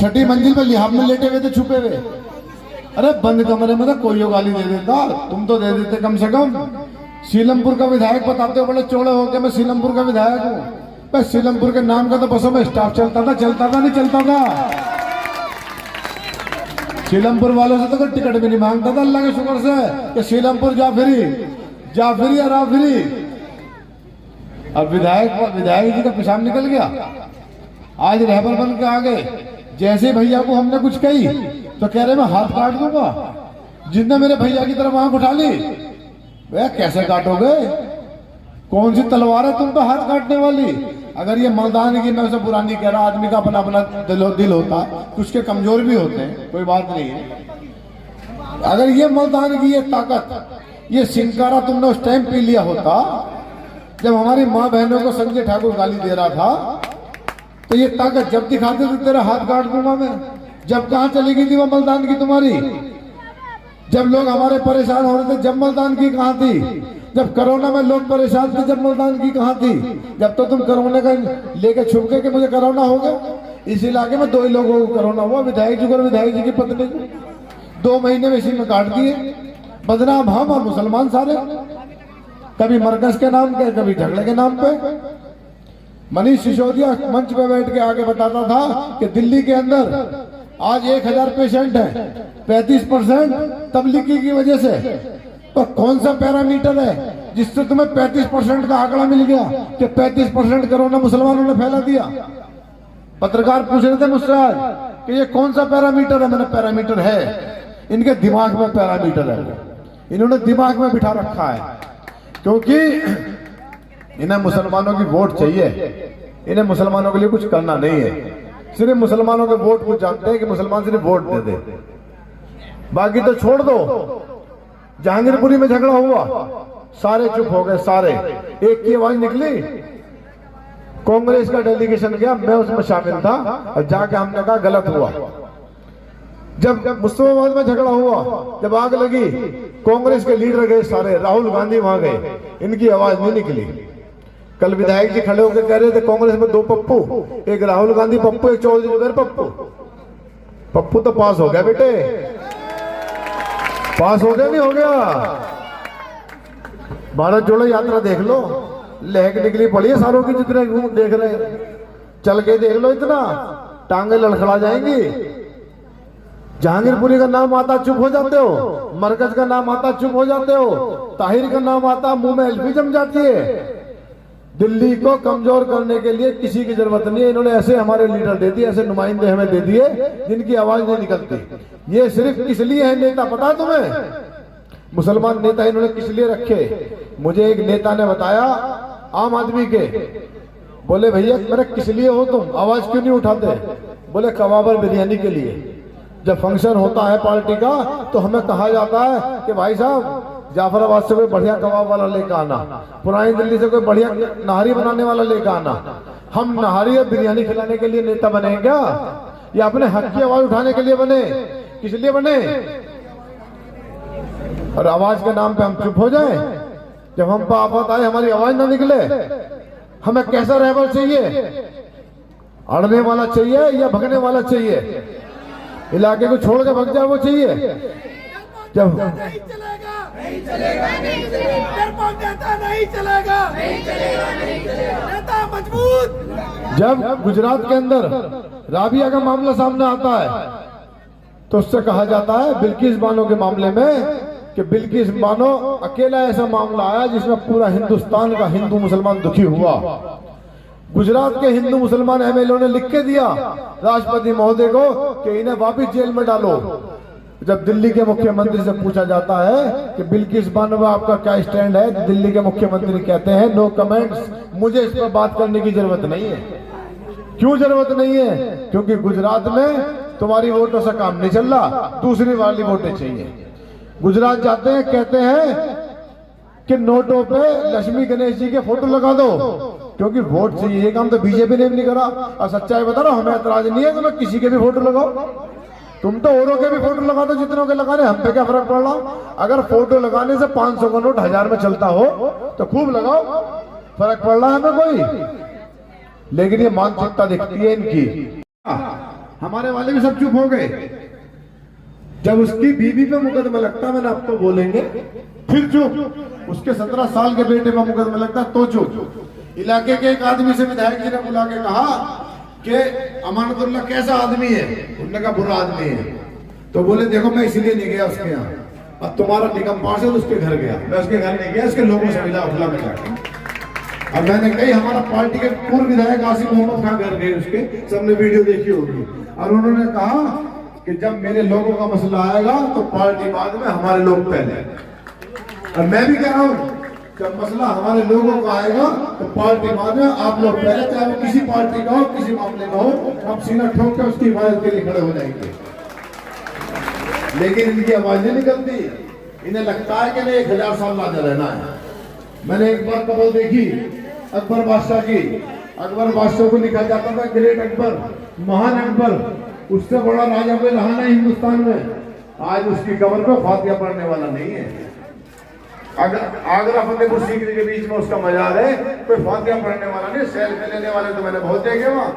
छठी मंजिल पे लिहाफ में लेटे हुए थे छुपे हुए। अरे बंद कमरे में तो कोई गाली दे देता, तुम तो दे देते कम से कम। सीलमपुर का विधायक बताते हो बड़े चौड़े हो के मैं सीलमपुर का विधायक हूँ। बस सीलमपुर के नाम का तो बसों में स्टाफ चलता था नहीं चलता था। सीलमपुर वालों से तो कोई टिकट भी नहीं मांगता था अल्लाह के शुक्र से कि सीलमपुर जा फिरी और आ फिरी। अब विधायक जी का पेशाब निकल गया, आज रहबर बन के आ गए। जैसे भैया को हमने कुछ कही तो कह रहे मैं हाथ काट दूंगा। जिसने मेरे भैया की तरफ आंख उठा ली, वह कैसे काटोगे? कौन सी तलवार है तुम पे हाथ काटने वाली? अगर ये मर्दानगी, मैं उसे बुरा नहीं कह रहा, आदमी का अपना अपना दिल होता, कुछ के कमजोर भी होते हैं, कोई बात नहीं है। अगर ये मर्दानगी, ये ताकत, ये सिंकारा तुमने उस टाइम पी लिया होता जब हमारी माँ बहनों को संजय ठाकुर गाली दे रहा था, तो ये ताकत जब दिखाते थे तेरा हाथ काट दूंगा मैं। जब कहां चली गई थी वो मर्दानगी तुम्हारी? जब लोग हमारे परेशान हो रहे थे जब मर्दानगी कहां थी? जब कोरोना में लोग परेशान थे जब मर्दानगी कहां थी? जब तो तुम कोरोना का लेके छुप गए कि मुझे कोरोना हो गया। इस इलाके में 2 ही लोगों को कोरोना हुआ, विधायक जी को और विधायक जी की पत्नी को। 2 महीने में इसी में काट दिए। बदनाम हम और मुसलमान सारे, कभी मरकज के नाम पे, कभी झगड़े के नाम पे। मनीष सिसोदिया मंच पे बैठ के आगे बताता था कि दिल्ली के अंदर आज 1000 पेशेंट हैं, 35% तबलीगी की वजह से। तो कौन सा पैरामीटर है जिससे तुम्हें 35% का आंकड़ा मिल गया कि 35% कोरोना मुसलमानों ने फैला दिया? पत्रकार पूछ रहे थे मुझसे आज कि ये कौन सा पैरामीटर है? मैंने पैरामीटर है, इनके दिमाग में पैरामीटर है, इन्होंने दिमाग में बिठा रखा है। क्योंकि इन्हें मुसलमानों की वोट चाहिए, इन्हें मुसलमानों के लिए कुछ करना नहीं है। सिर्फ मुसलमानों के वोट को जानते हैं कि मुसलमान सिर्फ वोट दे दे, बाकी तो छोड़ दो। जहांगीरपुरी में झगड़ा हुआ, सारे चुप हो गए, सारे। एक की आवाज निकली, कांग्रेस का डेलीगेशन गया, मैं उसमें शामिल था, और जाके हमने कहा गलत हुआ। जब मुस्लिमाबाद में झगड़ा हुआ, जब आग लगी, कांग्रेस के लीडर गए सारे, राहुल गांधी वहां गए, इनकी आवाज नहीं निकली। कल विधायक जी खड़े होकर कह रहे थे कांग्रेस में 2 पप्पू, एक राहुल गांधी पप्पू, एक चौधरी जुबैर पप्पू। पप्पू तो पास हो गया बेटे, पास हो गया नहीं हो गया? भारत जोड़ो यात्रा देख लो, लहक निकली पड़ी है सारों की, जितने घूम देख रहे हैं। चल के देख लो, इतना टांगे लड़खड़ा जाएंगी। जहांगीरपुरी का नाम आता चुप हो जाते हो, मरकज का नाम आता चुप हो जाते हो, ताहिर का नाम आता मुंह में एल्फी जम जाती है। दिल्ली को कमजोर करने के लिए किसी की जरूरत नहीं है। इन्होंने ऐसे हमारे लीडर दे दिए, ऐसे नुमाइंदे हमें दे दिए जिनकी आवाज नहीं निकलती। ये सिर्फ किस लिए है नेता पता है तुम्हें? मुसलमान नेता इन्होंने किस लिए रखे? मुझे एक नेता ने बताया, आम आदमी के, बोले भैया मेरे किस लिए हो तुम, आवाज क्यों नहीं उठाते? बोले कबाबर बिरयानी के लिए। जब फंक्शन होता है पार्टी का तो हमें कहा जाता है कि भाई साहब जाफराबाद से कोई बढ़िया कबाब वाला लेकर आना, पुरानी दिल्ली से कोई बढ़िया नहारी बनाने वाला लेकर आना। हम नहारी और बिरयानी खिलाने के लिए नेता बने क्या, या अपने हक की आवाज उठाने के लिए बने? किस लिए बने? और आवाज के नाम पे हम चुप हो जाए? जब हम पे आफत आए हमारी आवाज ना निकले? हमें कैसा रहबर चाहिए? अड़ने वाला चाहिए या भगने वाला चाहिए? इलाके को छोड़ के भग जाए वो चाहिए? जब नहीं चलेगा, नहीं चलेगा, नहीं चलेगा, डरपोक नेता नहीं चलेगा, नहीं चलेगा, नहीं चलेगा, नेता मजबूत। जब गुजरात के अंदर राबिया का मामला सामने आता है तो उससे कहा जाता है बिल्किस बानो के मामले में कि बिल्किस बानो अकेला ऐसा मामला आया जिसमें पूरा हिंदुस्तान का हिंदू मुसलमान दुखी हुआ। गुजरात के हिंदू मुसलमान एमएलए ने लिख के दिया राष्ट्रपति महोदय को कि इन्हें वापिस जेल में डालो। जब दिल्ली के मुख्यमंत्री से पूछा जाता है कि बिल्किस बानो आपका क्या स्टैंड है, दिल्ली के मुख्यमंत्री कहते हैं नो कमेंट्स, मुझे इस पर बात करने की जरूरत नहीं है। क्यों जरूरत नहीं है? क्योंकि गुजरात में तुम्हारी वोटों से काम नहीं चल रहा, दूसरी वाली वोटें चाहिए। गुजरात जाते हैं, कहते हैं कि नोटों पे लक्ष्मी गणेश जी के फोटो लगा दो, क्योंकि वोट चाहिए। ये काम तो बीजेपी ने भी नहीं करा। और सच्चाई बता रहा हूं, हमें ऐतराज नहीं है, तुम्हें किसी के भी फोटो लगाओ, तुम तो औरों के भी फोटो लगा दो, जितनों के लगा रहे, हम पे क्या फर्क पड़ रहा? अगर फोटो लगाने से 500 का नोट 1000 में चलता हो तो खूब लगाओ, फर्क पड़ रहा है हमें कोई? लेकिन ये मानसिकता दिखती है इनकी। हमारे वाले भी सब चुप हो गए। जब उसकी बीवी पे मुकदमा लगता, मैंने अब तो बोलेंगे, फिर चुप। उसके 17 साल के बेटे पे मुकदमा लगता तो चुप। इलाके के एक आदमी से विधायक जी ने बुला के कहा कि अमानतुल्ला कैसा आदमी है? उन्होंने कहा बुरा आदमी है। तो बोले देखो मैं इसलिए नहीं गया उसके यहाँ, अब तुम्हारा निगम पास है तो उसके घर गया। मैं उसके घर नहीं गया, उसके लोगों से मिला, उठला मिला के। अब मैंने कही हमारा पार्टी के पूर्व विधायक आसिफ मोहम्मद खान घर गए उसके, सबने वीडियो देखी होगी, और उन्होंने कहा कि जब मेरे लोगों का मसला आएगा तो पार्टी बाद में, हमारे लोग पहले। और मैं भी कह रहा हूँ जब मसला हमारे लोगों का आएगा तो पार्टी बाद में, आप लोग पहले, चाहे वो किसी पार्टी का हो, किसी मामले का हो, हम सीना ठोक के उसकी हिफाजत के लिए खड़े हो जाएंगे। लेकिन इनकी आवाज नहीं निकलती, इन्हें लगता है कि नहीं 1000 साल राजा रहना है। मैंने एक बार कबल देखी अकबर बादशाह की। अकबर बादशाह को लिखा जाता था ग्रेट अकबर, महान अकबर, उससे बड़ा राजा कोई रहा नहीं हिंदुस्तान में। आज उसकी कब्र पे फातिहा पढ़ने वाला नहीं है। आगरा फतेहपुर सीकरी के बीच में उसका मजार है, कोई फातिहा पढ़ने वाला नहीं। सेल्फी लेने वाले तो मैंने बहुत देखे वहां।